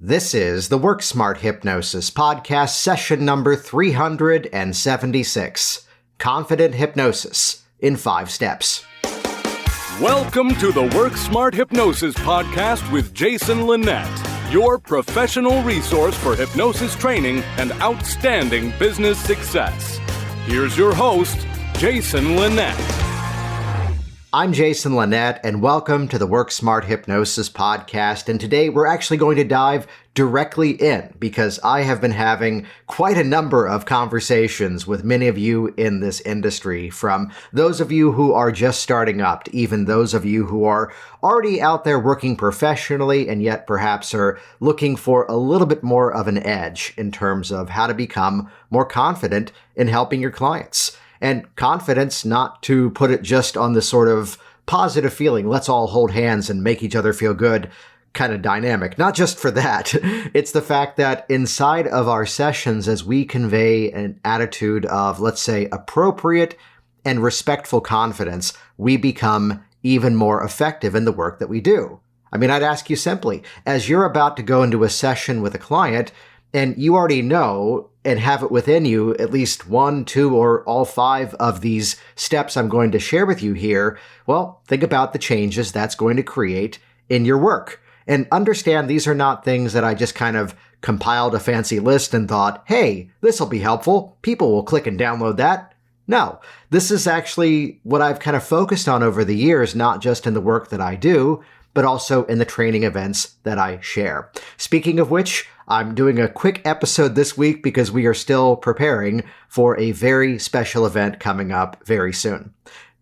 This is the Work Smart Hypnosis podcast, session number 376, Confident Hypnosis in 5 Steps. Welcome to the Work Smart Hypnosis podcast with Jason Linett, your professional resource for hypnosis training and outstanding business success. Here's your host, Jason Linett. I'm Jason Linett, and welcome to the Work Smart Hypnosis podcast. And today we're actually going to dive directly in because I have been having quite a number of conversations with many of you in this industry, from those of you who are just starting up to even those of you who are already out there working professionally and yet perhaps are looking for a little bit more of an edge in terms of how to become more confident in helping your clients. And confidence, not to put it just on this sort of positive feeling, let's all hold hands and make each other feel good kind of dynamic. Not just for that. It's the fact that inside of our sessions, as we convey an attitude of, let's say, appropriate and respectful confidence, we become even more effective in the work that we do. I mean, I'd ask you simply, as you're about to go into a session with a client, and you already know and have it within you, at least 1, 2, or all 5 of these steps I'm going to share with you here, well, think about the changes that's going to create in your work. And understand these are not things that I just kind of compiled a fancy list and thought, hey, this will be helpful. People will click and download that. No, this is actually what I've kind of focused on over the years, not just in the work that I do, but also in the training events that I share. Speaking of which, I'm doing a quick episode this week because we are still preparing for a very special event coming up very soon.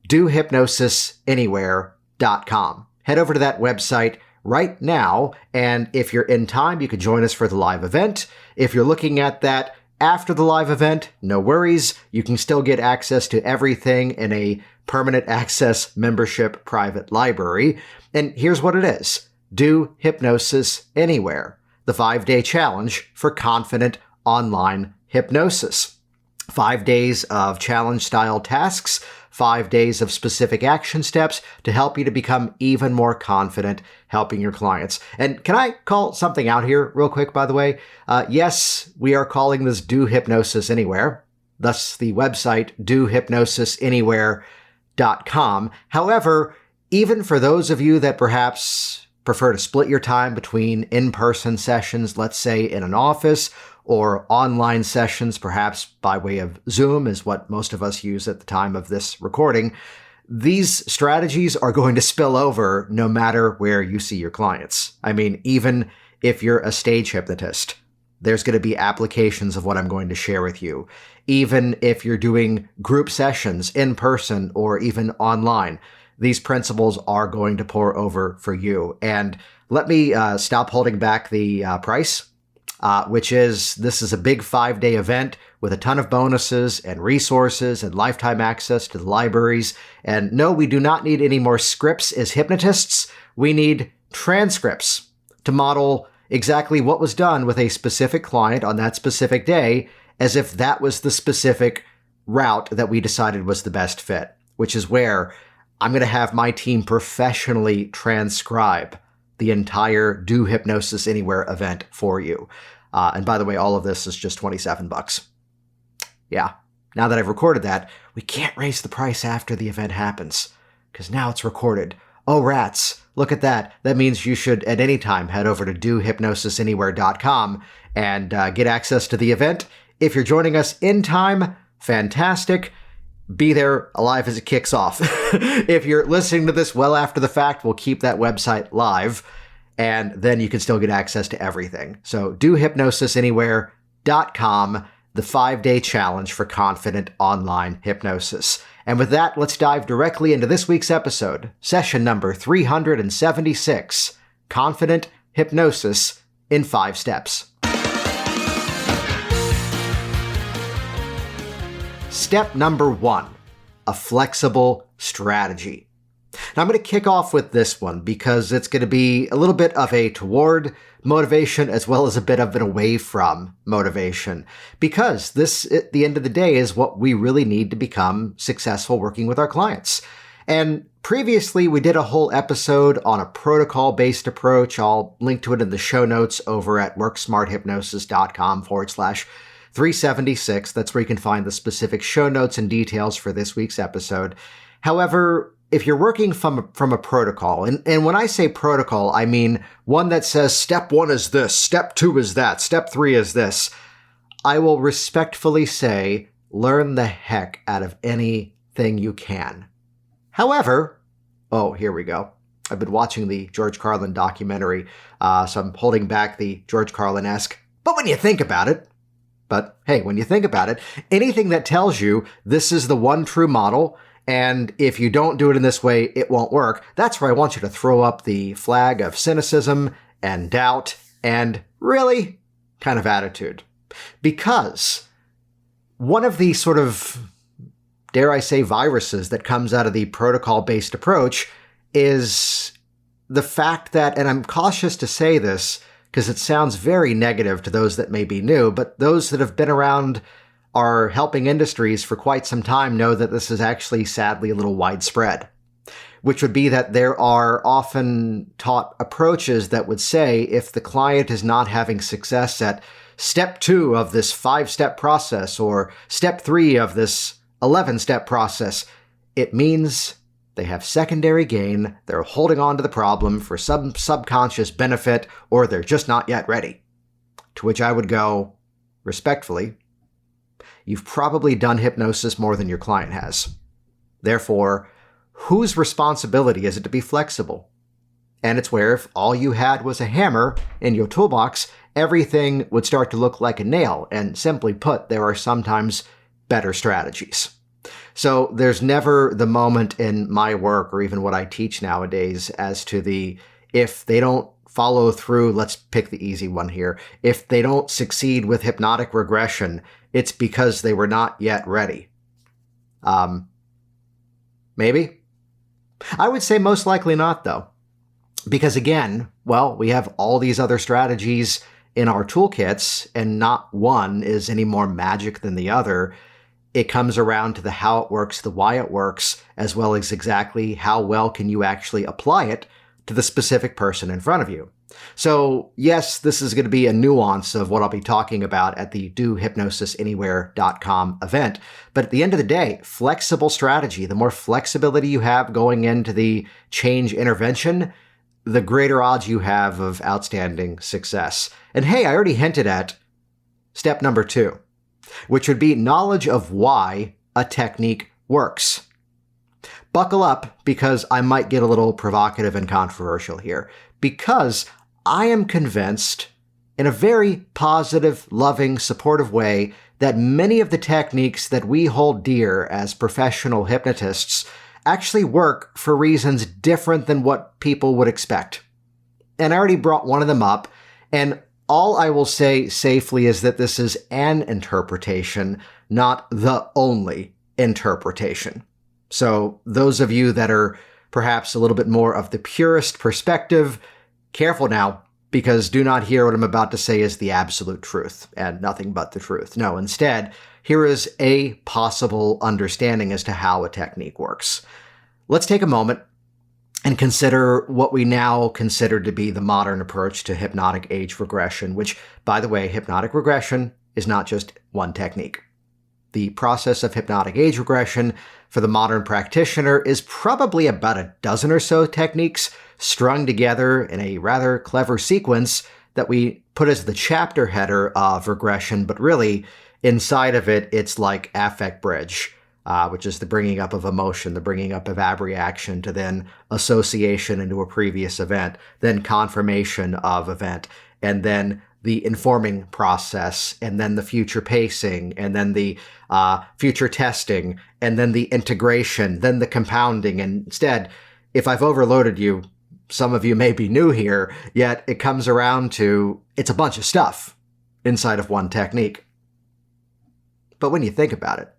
DoHypnosisAnywhere.com. Head over to that website right now, and if you're in time, you can join us for the live event. If you're looking at that after the live event, no worries. You can still get access to everything in a permanent access membership private library. And here's what it is. Do Hypnosis Anywhere, the 5-day challenge for confident online hypnosis. 5 days of challenge-style tasks, 5 days of specific action steps to help you to become even more confident helping your clients. And can I call something out here real quick, by the way? Yes, we are calling this Do Hypnosis Anywhere, thus the website DoHypnosisAnywhere.com. However, even for those of you that perhaps prefer to split your time between in-person sessions, let's say in an office, or online sessions, perhaps by way of Zoom is what most of us use at the time of this recording, these strategies are going to spill over no matter where you see your clients. I mean, even if you're a stage hypnotist, there's going to be applications of what I'm going to share with you. Even if you're doing group sessions in person or even online, these principles are going to pour over for you. And let me stop holding back the price, this is a big 5-day event with a ton of bonuses and resources and lifetime access to the libraries. And no, we do not need any more scripts as hypnotists. We need transcripts to model exactly what was done with a specific client on that specific day, as if that was the specific route that we decided was the best fit, which is where I'm going to have my team professionally transcribe the entire Do Hypnosis Anywhere event for you. And by the way, all of this is just $27. Yeah, now that I've recorded that, we can't raise the price after the event happens, because now it's recorded. Oh, rats, look at that. That means you should at any time head over to DoHypnosisAnywhere.com and get access to the event. If you're joining us in time, fantastic. Be there alive as it kicks off. If you're listening to this well after the fact, we'll keep that website live, and then you can still get access to everything. So DoHypnosisAnywhere.com, the 5-day challenge for confident online hypnosis. And with that, let's dive directly into this week's episode, session number 376, Confident Hypnosis in 5 Steps. Step number 1, a flexible strategy. Now, I'm going to kick off with this one because it's going to be a little bit of a toward motivation as well as a bit of an away from motivation, because this, at the end of the day, is what we really need to become successful working with our clients. And previously, we did a whole episode on a protocol-based approach. I'll link to it in the show notes over at worksmarthypnosis.com/376. That's where you can find the specific show notes and details for this week's episode. However, if you're working from a protocol, and when I say protocol, I mean one that says step 1 is this, step 2 is that, step 3 is this, I will respectfully say, learn the heck out of anything you can. However, oh, here we go. I've been watching the George Carlin documentary, so I'm holding back the George Carlin-esque, but when you think about it, anything that tells you this is the one true model, and if you don't do it in this way, it won't work, that's where I want you to throw up the flag of cynicism and doubt and really kind of attitude. Because one of the sort of, dare I say, viruses that comes out of the protocol-based approach is the fact that, and I'm cautious to say this because it sounds very negative to those that may be new, but those that have been around our helping industries for quite some time know that this is actually sadly a little widespread, which would be that there are often taught approaches that would say if the client is not having success at step 2 of this 5-step process or step 3 of this 11-step process, it means they have secondary gain, they're holding on to the problem for some subconscious benefit, or they're just not yet ready. To which I would go, respectfully, you've probably done hypnosis more than your client has. Therefore, whose responsibility is it to be flexible? And it's where if all you had was a hammer in your toolbox, everything would start to look like a nail. And simply put, there are sometimes better strategies. So there's never the moment in my work or even what I teach nowadays as to the, if they don't follow through, let's pick the easy one here, if they don't succeed with hypnotic regression, it's because they were not yet ready. Maybe? I would say most likely not, though. Because again, well, we have all these other strategies in our toolkits, and not one is any more magic than the other. It comes around to the how it works, the why it works, as well as exactly how well can you actually apply it to the specific person in front of you. So yes, this is going to be a nuance of what I'll be talking about at the dohypnosisanywhere.com event. But at the end of the day, flexible strategy, the more flexibility you have going into the change intervention, the greater odds you have of outstanding success. And hey, I already hinted at step number 2, which would be knowledge of why a technique works. Buckle up, because I might get a little provocative and controversial here, because I am convinced in a very positive, loving, supportive way that many of the techniques that we hold dear as professional hypnotists actually work for reasons different than what people would expect. And I already brought one of them up, and all I will say safely is that this is an interpretation, not the only interpretation. So those of you that are perhaps a little bit more of the purist perspective, careful now, because do not hear what I'm about to say is the absolute truth and nothing but the truth. No, instead, here is a possible understanding as to how a technique works. Let's take a moment and consider what we now consider to be the modern approach to hypnotic age regression, which, by the way, hypnotic regression is not just one technique. The process of hypnotic age regression for the modern practitioner is probably about a dozen or so techniques strung together in a rather clever sequence that we put as the chapter header of regression, but really inside of it, it's like affect bridge, which is the bringing up of emotion, the bringing up of abreaction to then association into a previous event, then confirmation of event, and then the informing process, and then the future pacing, and then the future testing, and then the integration, then the compounding. And instead, if I've overloaded you, some of you may be new here, yet it comes around to it's a bunch of stuff inside of one technique. But when you think about it,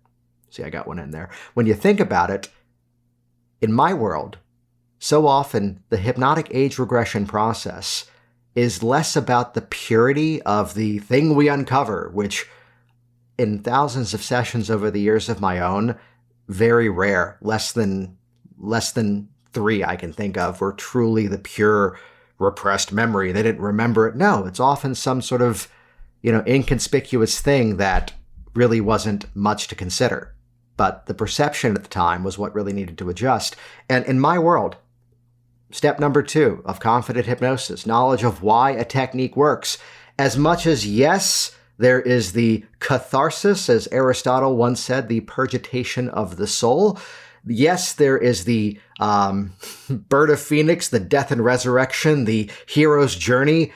see, I got one in there. When you think about it, in my world, so often the hypnotic age regression process is less about the purity of the thing we uncover, which in thousands of sessions over the years of my own, very rare, less than less than 3 I can think of were truly the pure repressed memory. They didn't remember it. No, it's often some sort of, inconspicuous thing that really wasn't much to consider. But the perception at the time was what really needed to adjust. And in my world, step number 2 of confident hypnosis, knowledge of why a technique works. As much as, yes, there is the catharsis, as Aristotle once said, the purgitation of the soul. Yes, there is the bird of phoenix, the death and resurrection, the hero's journey.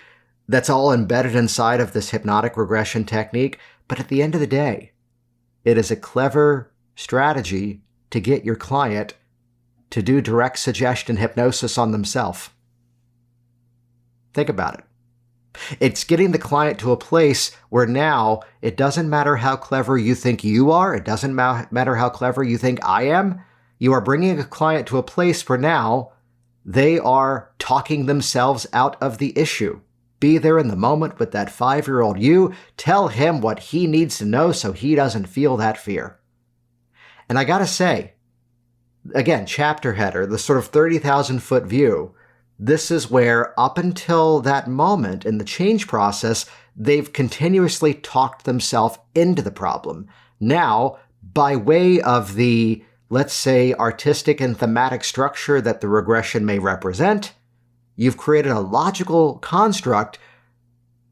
That's all embedded inside of this hypnotic regression technique. But at the end of the day, it is a clever strategy to get your client to do direct suggestion hypnosis on themselves. Think about it. It's getting the client to a place where now it doesn't matter how clever you think you are. It doesn't matter how clever you think I am. You are bringing a client to a place where now they are talking themselves out of the issue. Be there in the moment with that 5-year-old you. Tell him what he needs to know so he doesn't feel that fear. And I gotta say, again, chapter header, the sort of 30,000-foot view, this is where up until that moment in the change process, they've continuously talked themselves into the problem. Now, by way of the, let's say, artistic and thematic structure that the regression may represent, you've created a logical construct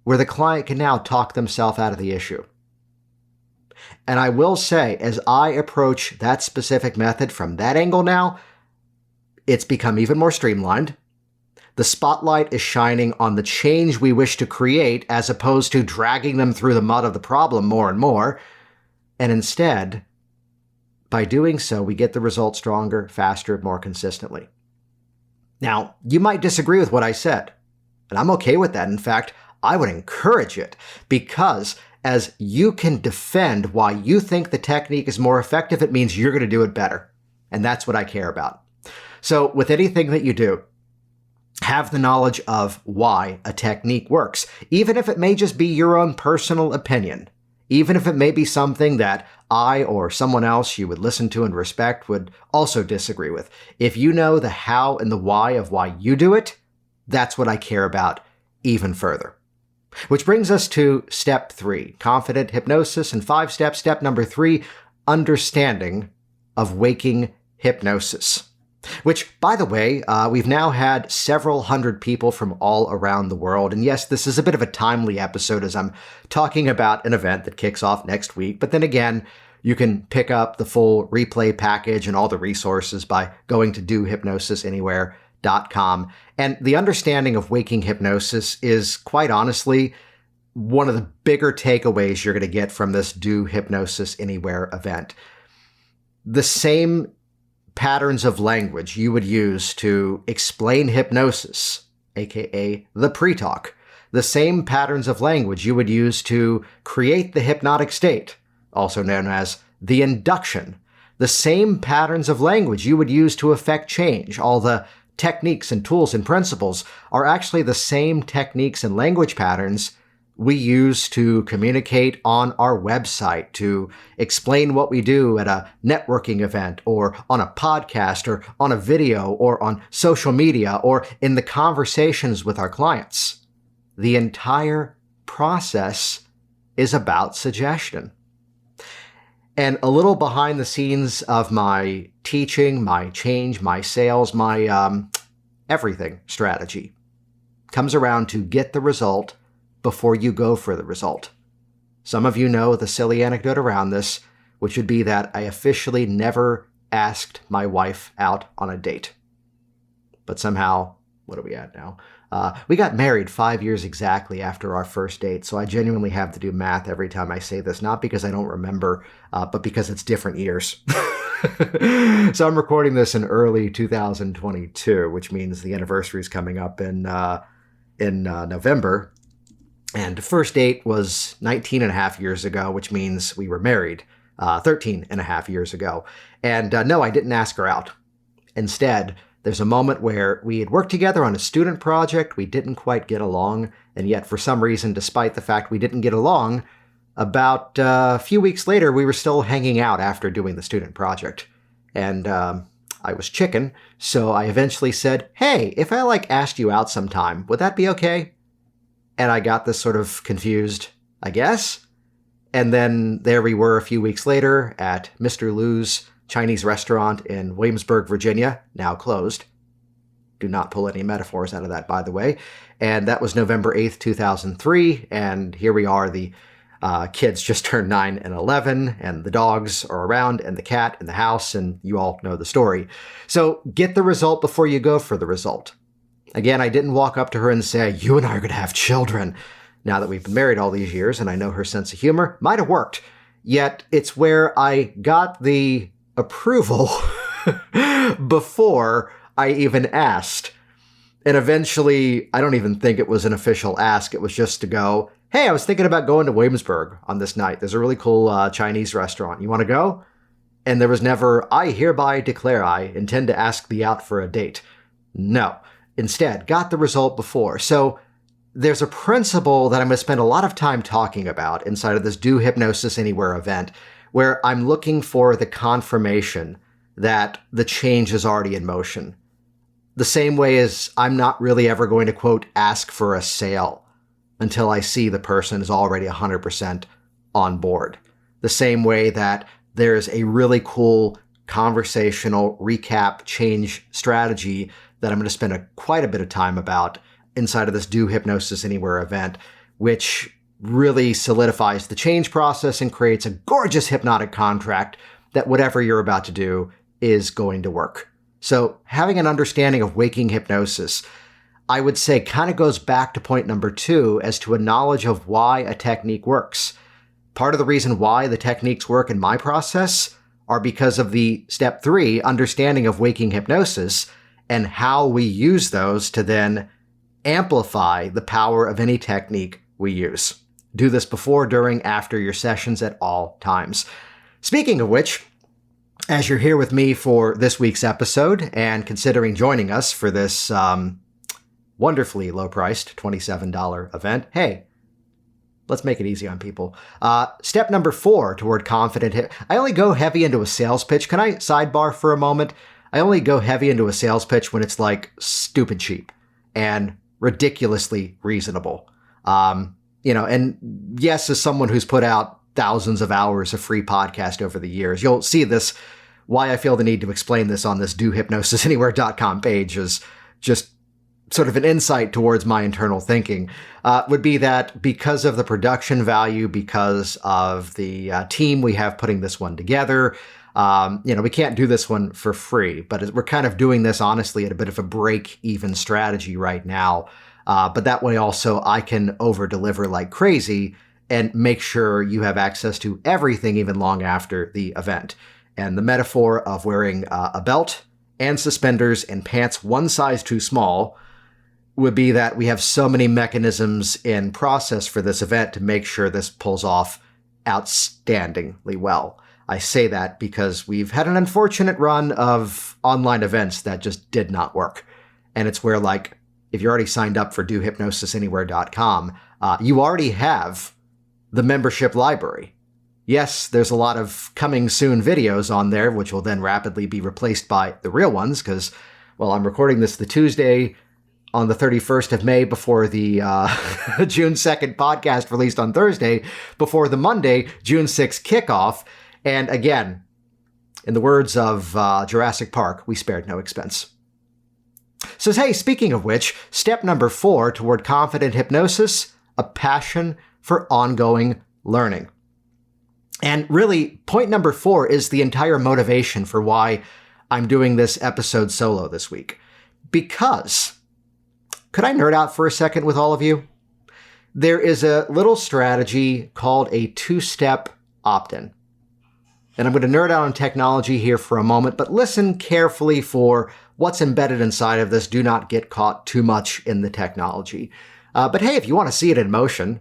where the client can now talk themselves out of the issue. And I will say, as I approach that specific method from that angle now, it's become even more streamlined. The spotlight is shining on the change we wish to create as opposed to dragging them through the mud of the problem more and more. And instead, by doing so, we get the result stronger, faster, more consistently. Now, you might disagree with what I said, and I'm okay with that. In fact, I would encourage it because as you can defend why you think the technique is more effective, it means you're going to do it better. And that's what I care about. So with anything that you do, have the knowledge of why a technique works, even if it may just be your own personal opinion, even if it may be something that I or someone else you would listen to and respect would also disagree with. If you know the how and the why of why you do it, that's what I care about even further. Which brings us to step 3, confident hypnosis, and 5 steps. Step number 3, understanding of waking hypnosis. Which, by the way, we've now had several hundred people from all around the world. And yes, this is a bit of a timely episode as I'm talking about an event that kicks off next week. But then again, you can pick up the full replay package and all the resources by going to dohypnosisanywhere.com. And the understanding of waking hypnosis is, quite honestly, one of the bigger takeaways you're going to get from this Do Hypnosis Anywhere event. The same patterns of language you would use to explain hypnosis, aka the pre-talk, the same patterns of language you would use to create the hypnotic state, also known as the induction, the same patterns of language you would use to effect change, all the techniques and tools and principles are actually the same techniques and language patterns we use to communicate on our website, to explain what we do at a networking event or on a podcast or on a video or on social media or in the conversations with our clients. The entire process is about suggestion. And a little behind the scenes of my teaching, my change, my sales, my everything strategy comes around to get the result before you go for the result. Some of you know the silly anecdote around this, which would be that I officially never asked my wife out on a date. But somehow, what are we at now? We got married 5 years exactly after our first date, so I genuinely have to do math every time I say this, not because I don't remember, but because it's different years. So I'm recording this in early 2022, which means the anniversary is coming up in November. And first date was 19 and a half years ago, which means we were married 13 and a half years ago. And no, I didn't ask her out. Instead, there's a moment where we had worked together on a student project. We didn't quite get along. And yet, for some reason, despite the fact we didn't get along, about a few weeks later, we were still hanging out after doing the student project. And I was chicken, so I eventually said, hey, if I asked you out sometime, would that be okay? And I got this sort of confused, I guess. And then there we were a few weeks later at Mr. Lou's Chinese restaurant in Williamsburg, Virginia, now closed. Do not pull any metaphors out of that, by the way. And that was November 8th, 2003. And here we are, the kids just turned 9 and 11, and the dogs are around, and the cat in the house, and you all know the story. So get the result before you go for the result. Again, I didn't walk up to her and say, you and I are going to have children. Now that we've been married all these years and I know her sense of humor, might have worked. Yet it's where I got the approval before I even asked. And eventually, I don't even think it was an official ask. It was just to go, hey, I was thinking about going to Williamsburg on this night. There's a really cool Chinese restaurant. You want to go? And there was never, I hereby declare I intend to ask thee out for a date. No. Instead, got the result before. So there's a principle that I'm going to spend a lot of time talking about inside of this Do Hypnosis Anywhere event, where I'm looking for the confirmation that the change is already in motion. The same way as I'm not really ever going to, quote, ask for a sale until I see the person is already 100% on board. The same way that there's a really cool conversational recap change strategy that I'm going to spend quite a bit of time about inside of this Do Hypnosis Anywhere event, which really solidifies the change process and creates a gorgeous hypnotic contract that whatever you're about to do is going to work. So having an understanding of waking hypnosis, I would say kind of goes back to point number 2 as to a knowledge of why a technique works. Part of the reason why the techniques work in my process are because of the step 3, understanding of waking hypnosis, and how we use those to then amplify the power of any technique we use. Do this before, during, after your sessions at all times. Speaking of which, as you're here with me for this week's episode and considering joining us for this wonderfully low-priced $27 event, hey, let's make it easy on people. Step number 4 toward confident I only go heavy into a sales pitch. Can I sidebar for a moment? I only go heavy into a sales pitch when it's stupid cheap and ridiculously reasonable. And yes, as someone who's put out thousands of hours of free podcast over the years, you'll see this, why I feel the need to explain this on this dohypnosisanywhere.com page is just sort of an insight towards my internal thinking, would be that because of the production value, because of the team we have putting this one together, we can't do this one for free, but we're kind of doing this honestly at a bit of a break-even strategy right now. But that way also I can over-deliver like crazy and make sure you have access to everything even long after the event. And the metaphor of wearing a belt and suspenders and pants one size too small would be that we have so many mechanisms in process for this event to make sure this pulls off outstandingly well. I say that because we've had an unfortunate run of online events that just did not work. And it's where, if you're already signed up for dohypnosisanywhere.com, you already have the membership library. Yes, there's a lot of coming soon videos on there, which will then rapidly be replaced by the real ones, because, I'm recording this the Tuesday on the 31st of May before the June 2nd podcast released on Thursday, before the Monday, June 6th kickoff. And again, in the words of Jurassic Park, we spared no expense. So, hey, speaking of which, step number 4 toward confident hypnosis, a passion for ongoing learning. And really, point number 4 is the entire motivation for why I'm doing this episode solo this week. Because, could I nerd out for a second with all of you? There is a little strategy called a 2-step opt-in. And I'm going to nerd out on technology here for a moment, but listen carefully for what's embedded inside of this. Do not get caught too much in the technology. But hey, if you want to see it in motion,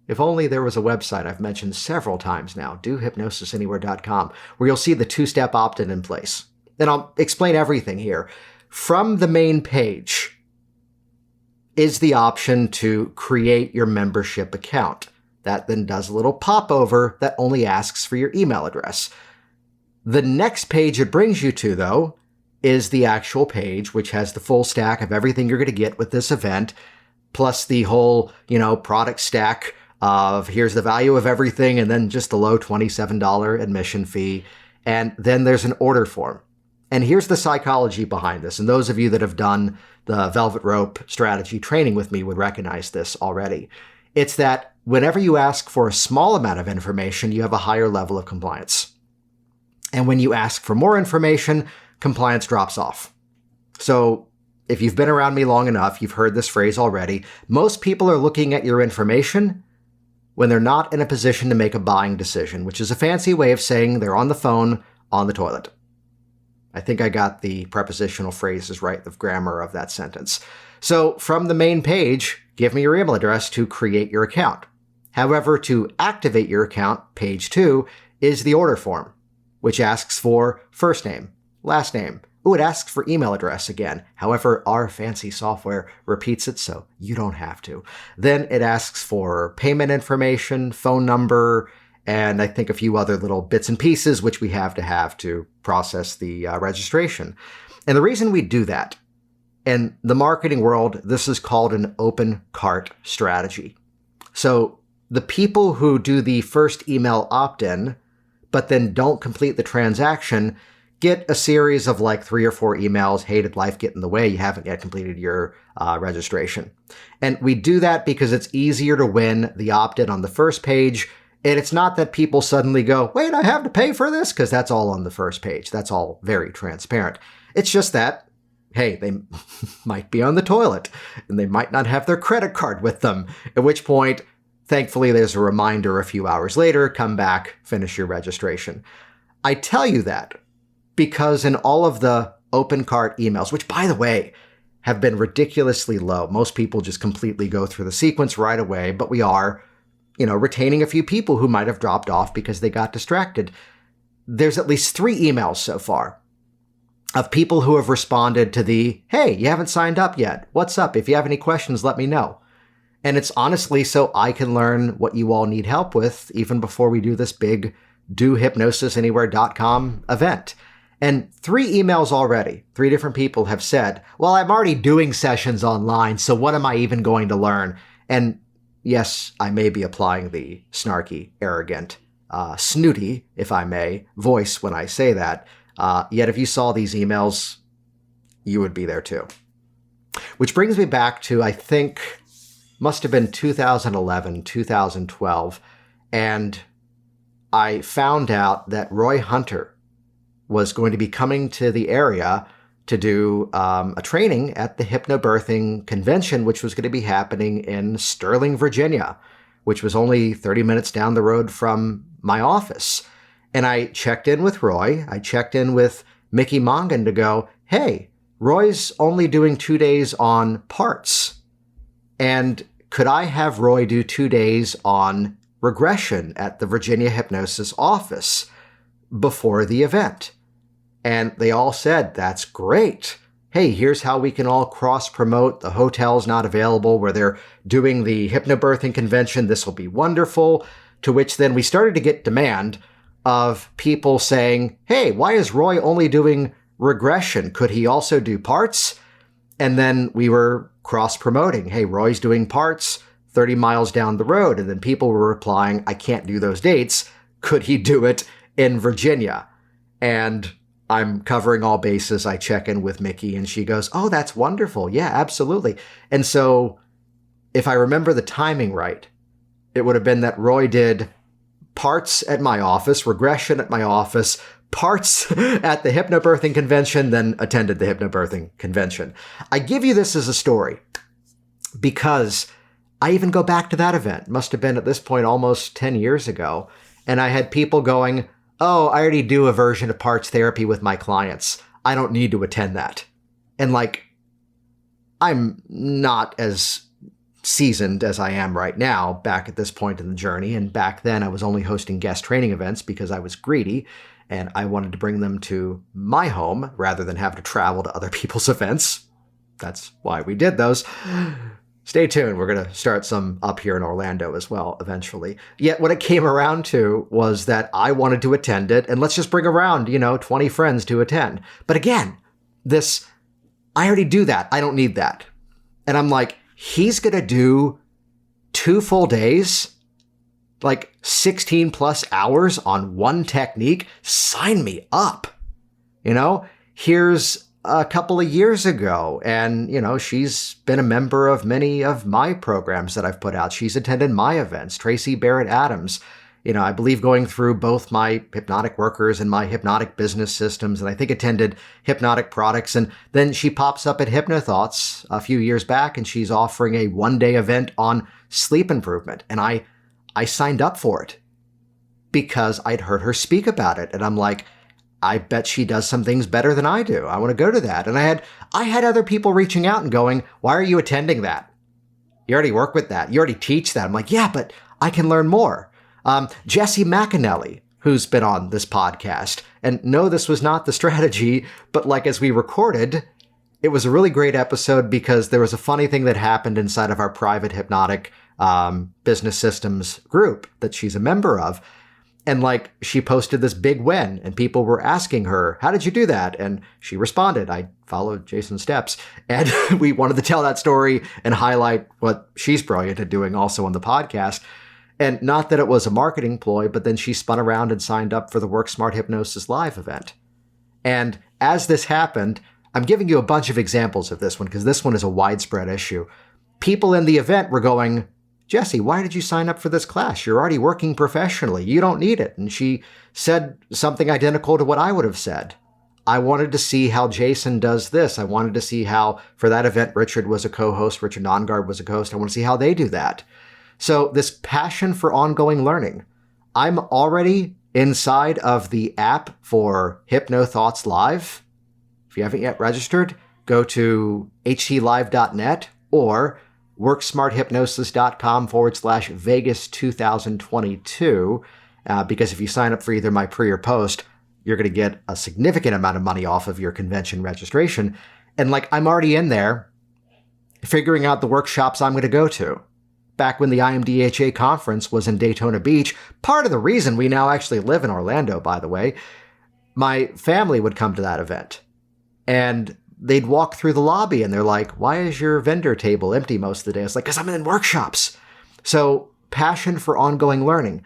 if only there was a website I've mentioned several times now, dohypnosisanywhere.com, where you'll see the 2-step opt-in in place. And I'll explain everything here. From the main page is the option to create your membership account. That then does a little popover that only asks for your email address. The next page it brings you to, though, is the actual page, which has the full stack of everything you're going to get with this event, plus the whole, product stack of here's the value of everything, and then just the low $27 admission fee. And then there's an order form. And here's the psychology behind this. And those of you that have done the Velvet Rope strategy training with me would recognize this already. It's that whenever you ask for a small amount of information, you have a higher level of compliance. And when you ask for more information, compliance drops off. So if you've been around me long enough, you've heard this phrase already. Most people are looking at your information when they're not in a position to make a buying decision, which is a fancy way of saying they're on the phone, on the toilet. I think I got the prepositional phrases right, the grammar of that sentence. So from the main page, give me your email address to create your account. However, to activate your account, page 2, is the order form, which asks for first name, last name. Ooh, it asks for email address again. However, our fancy software repeats it, so you don't have to. Then it asks for payment information, phone number, and I think a few other little bits and pieces, which we have to process the registration. And the reason we do that, in the marketing world, this is called an open cart strategy. So the people who do the first email opt-in, but then don't complete the transaction, get a series of like 3 or 4 emails, hey, did life get in the way? You haven't yet completed your registration. And we do that because it's easier to win the opt-in on the first page. And it's not that people suddenly go, wait, I have to pay for this, because that's all on the first page. That's all very transparent. It's just that, hey, they might be on the toilet and they might not have their credit card with them, at which point, thankfully, there's a reminder a few hours later, come back, finish your registration. I tell you that because in all of the open cart emails, which, by the way, have been ridiculously low. Most people just completely go through the sequence right away, but we are, retaining a few people who might have dropped off because they got distracted. There's at least 3 emails so far of people who have responded to the, hey, you haven't signed up yet. What's up? If you have any questions, let me know. And it's honestly so I can learn what you all need help with even before we do this big dohypnosisanywhere.com event. And 3 emails already, 3 different people have said, well, I'm already doing sessions online, so what am I even going to learn? And yes, I may be applying the snarky, arrogant, snooty, if I may, voice when I say that. Yet if you saw these emails, you would be there too. Which brings me back to, I think, must have been 2011, 2012, and I found out that Roy Hunter was going to be coming to the area to do a training at the Hypnobirthing Convention, which was going to be happening in Sterling, Virginia, which was only 30 minutes down the road from my office. And I checked in with Roy. I checked in with Mickey Mongan to go, hey, Roy's only doing 2 days on parts. And could I have Roy do 2 days on regression at the Virginia Hypnosis office before the event? And they all said, that's great. Hey, here's how we can all cross-promote. The hotel's not available where they're doing the Hypnobirthing Convention. This will be wonderful. To which then we started to get demand of people saying, hey, why is Roy only doing regression? Could he also do parts? And then we were cross-promoting. Hey, Roy's doing parts 30 miles down the road. And then people were replying, I can't do those dates. Could he do it in Virginia? And I'm covering all bases. I check in with Mickey and she goes, oh, that's wonderful. Yeah, absolutely. And so if I remember the timing right, it would have been that Roy did parts at my office, regression at my office, parts at the Hypnobirthing Convention, then attended the Hypnobirthing Convention. I give you this as a story because I even go back to that event. Must have been at this point almost 10 years ago. And I had people going, oh, I already do a version of parts therapy with my clients. I don't need to attend that. And I'm not as seasoned as I am right now back at this point in the journey. And back then I was only hosting guest training events because I was greedy and I wanted to bring them to my home rather than have to travel to other people's events. That's why we did those. Stay tuned. We're going to start some up here in Orlando as well eventually. Yet what it came around to was that I wanted to attend it and let's just bring around, 20 friends to attend. But again, I already do that. I don't need that. And I'm like, he's going to do 2 full days, like 16 plus hours on one technique. Sign me up. Here's a couple of years ago, and, she's been a member of many of my programs that I've put out. She's attended my events, Tracy Barrett Adams. I believe going through both my hypnotic workers and my hypnotic business systems, and I think attended hypnotic products. And then she pops up at HypnoThoughts a few years back, and she's offering a 1-day event on sleep improvement. And I signed up for it because I'd heard her speak about it. And I'm like, I bet she does some things better than I do. I want to go to that. And I had other people reaching out and going, why are you attending that? You already work with that. You already teach that. I'm like, yeah, but I can learn more. Jesse McAnally, who's been on this podcast, and no, this was not the strategy, but like as we recorded, it was a really great episode because there was a funny thing that happened inside of our private hypnotic business systems group that she's a member of. And like she posted this big win and people were asking her, how did you do that? And she responded, I followed Jason's steps. And we wanted to tell that story and highlight what she's brilliant at doing also on the podcast. And not that it was a marketing ploy, but then she spun around and signed up for the Work Smart Hypnosis Live event. And as this happened, I'm giving you a bunch of examples of this one because this one is a widespread issue. People in the event were going, Jesse, why did you sign up for this class? You're already working professionally. You don't need it. And she said something identical to what I would have said. I wanted to see how Jason does this. I wanted to see how, for that event, Richard was a co-host, Richard Nongard was a co-host. I want to see how they do that. So this passion for ongoing learning. I'm already inside of the app for HypnoThoughts Live. If you haven't yet registered, go to htlive.net or worksmarthypnosis.com/Vegas 2022. Because if you sign up for either my pre or post, you're going to get a significant amount of money off of your convention registration. And like, I'm already in there figuring out the workshops I'm going to go to. Back when the IMDHA conference was in Daytona Beach, part of the reason we now actually live in Orlando, by the way, my family would come to that event and they'd walk through the lobby and they're like, why is your vendor table empty most of the day? It's like, because I'm in workshops. So passion for ongoing learning.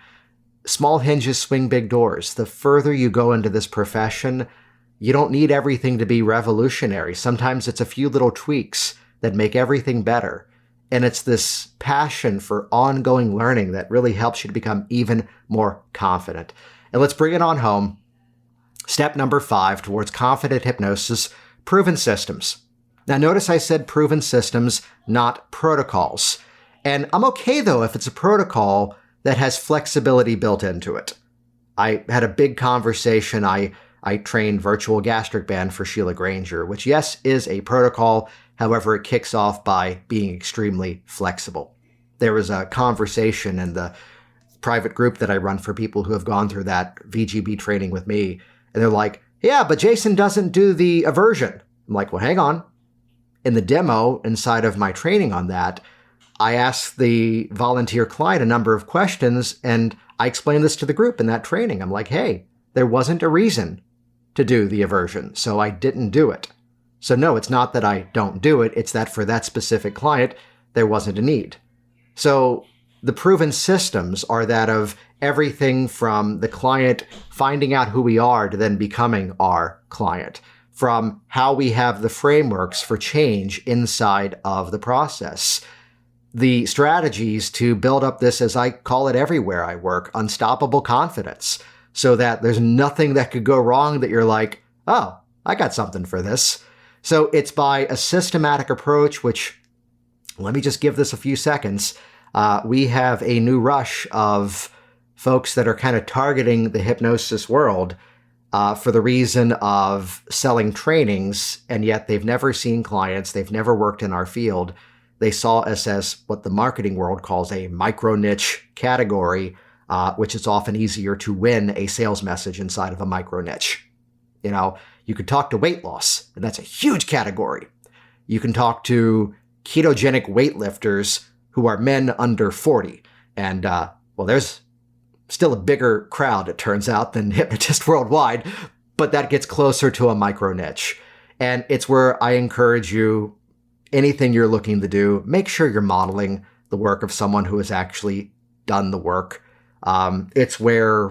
Small hinges swing big doors. The further you go into this profession, you don't need everything to be revolutionary. Sometimes it's a few little tweaks that make everything better. And it's this passion for ongoing learning that really helps you to become even more confident. And let's bring it on home. Step number 5 towards confident hypnosis, proven systems. Now, notice I said proven systems, not protocols. And I'm okay, though, if it's a protocol that has flexibility built into it. I had a big conversation. I trained virtual gastric band for Sheila Granger, which, yes, is a protocol. However, it kicks off by being extremely flexible. There was a conversation in the private group that I run for people who have gone through that VGB training with me. And they're like, yeah, but Jason doesn't do the aversion. I'm like, well, hang on. In the demo inside of my training on that, I asked the volunteer client a number of questions, and I explained this to the group in that training. I'm like, hey, there wasn't a reason to do the aversion, so I didn't do it. So no, it's not that I don't do it. It's that for that specific client, there wasn't a need. So the proven systems are that of everything from the client finding out who we are to then becoming our client, from how we have the frameworks for change inside of the process, the strategies to build up this, as I call it everywhere I work, unstoppable confidence, so that there's nothing that could go wrong that you're like, oh, I got something for this. So it's by a systematic approach, which, let me just give this a few seconds. We have a new rush of folks that are kind of targeting the hypnosis world for the reason of selling trainings, and yet they've never seen clients. They've never worked in our field. They saw us as what the marketing world calls a micro niche category, which is often easier to win a sales message inside of a micro niche. You know, you could talk to weight loss, and that's a huge category. You can talk to ketogenic weightlifters who are men under 40. And, well, there's still a bigger crowd, it turns out, than hypnotists worldwide, but that gets closer to a micro niche. And it's where I encourage you, anything you're looking to do, make sure you're modeling the work of someone who has actually done the work. It's where,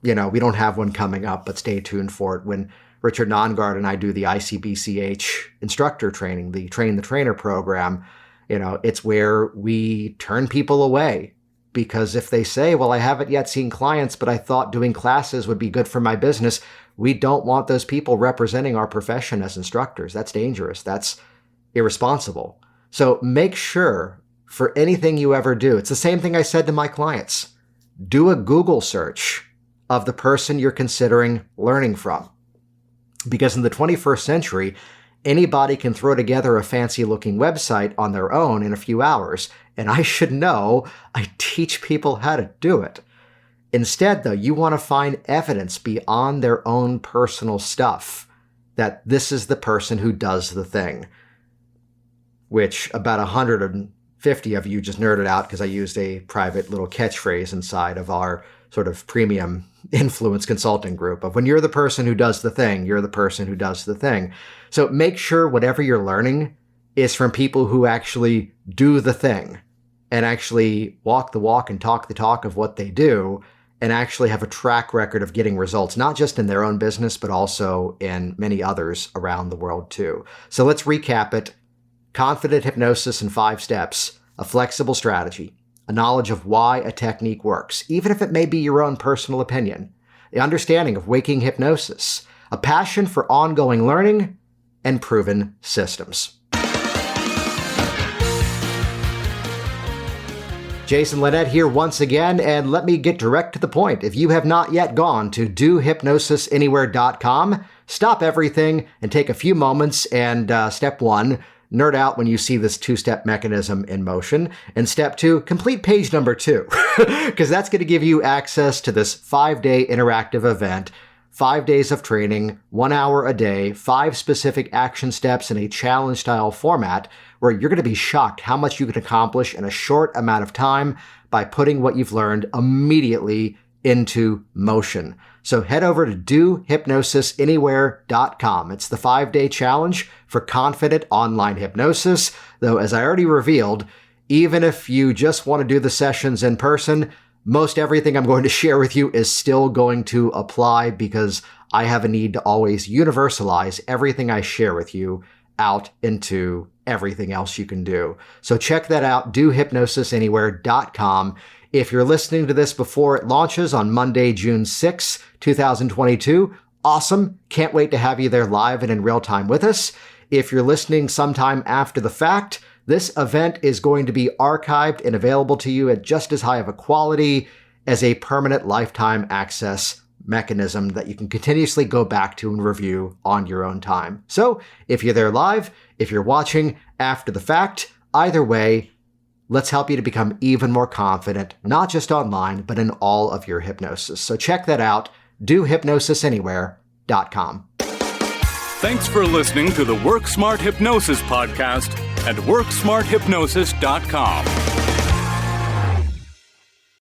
we don't have one coming up, but stay tuned for it. When Richard Nongard and I do the ICBCH instructor training, the Train the Trainer program, it's where we turn people away. Because if they say, well, I haven't yet seen clients, but I thought doing classes would be good for my business, we don't want those people representing our profession as instructors. That's dangerous. That's irresponsible. So make sure for anything you ever do, it's the same thing I said to my clients. Do a Google search of the person you're considering learning from. Because in the 21st century, anybody can throw together a fancy-looking website on their own in a few hours, and I should know I teach people how to do it. Instead, though, you want to find evidence beyond their own personal stuff that this is the person who does the thing, which about 150 of you just nerded out because I used a private little catchphrase inside of our sort of premium influence consulting group of when you're the person who does the thing, you're the person who does the thing. So make sure whatever you're learning is from people who actually do the thing and actually walk the walk and talk the talk of what they do and actually have a track record of getting results, not just in their own business, but also in many others around the world too. So let's recap it. Confident hypnosis in 5 steps, a flexible strategy, a knowledge of why a technique works, even if it may be your own personal opinion, the understanding of waking hypnosis, a passion for ongoing learning, and proven systems. Jason Linett here once again, and let me get direct to the point. If you have not yet gone to dohypnosisanywhere.com, stop everything and take a few moments and step 1, nerd out when you see this 2-step mechanism in motion. And step 2, complete page number 2, because that's going to give you access to this 5-day interactive event, 5 days of training, 1 hour a day, 5 specific action steps in a challenge-style format where you're going to be shocked how much you can accomplish in a short amount of time by putting what you've learned immediately into motion. So head over to dohypnosisanywhere.com. It's the 5-day challenge for confident online hypnosis. Though, as I already revealed, even if you just want to do the sessions in person, most everything I'm going to share with you is still going to apply because I have a need to always universalize everything I share with you out into everything else you can do. So check that out, dohypnosisanywhere.com. If you're listening to this before it launches on Monday, June 6, 2022, awesome. Can't wait to have you there live and in real time with us. If you're listening sometime after the fact, this event is going to be archived and available to you at just as high of a quality as a permanent lifetime access mechanism that you can continuously go back to and review on your own time. So if you're there live, if you're watching after the fact, either way, let's help you to become even more confident, not just online, but in all of your hypnosis. So check that out, dohypnosisanywhere.com. Thanks for listening to the Work Smart Hypnosis podcast at WorkSmartHypnosis.com.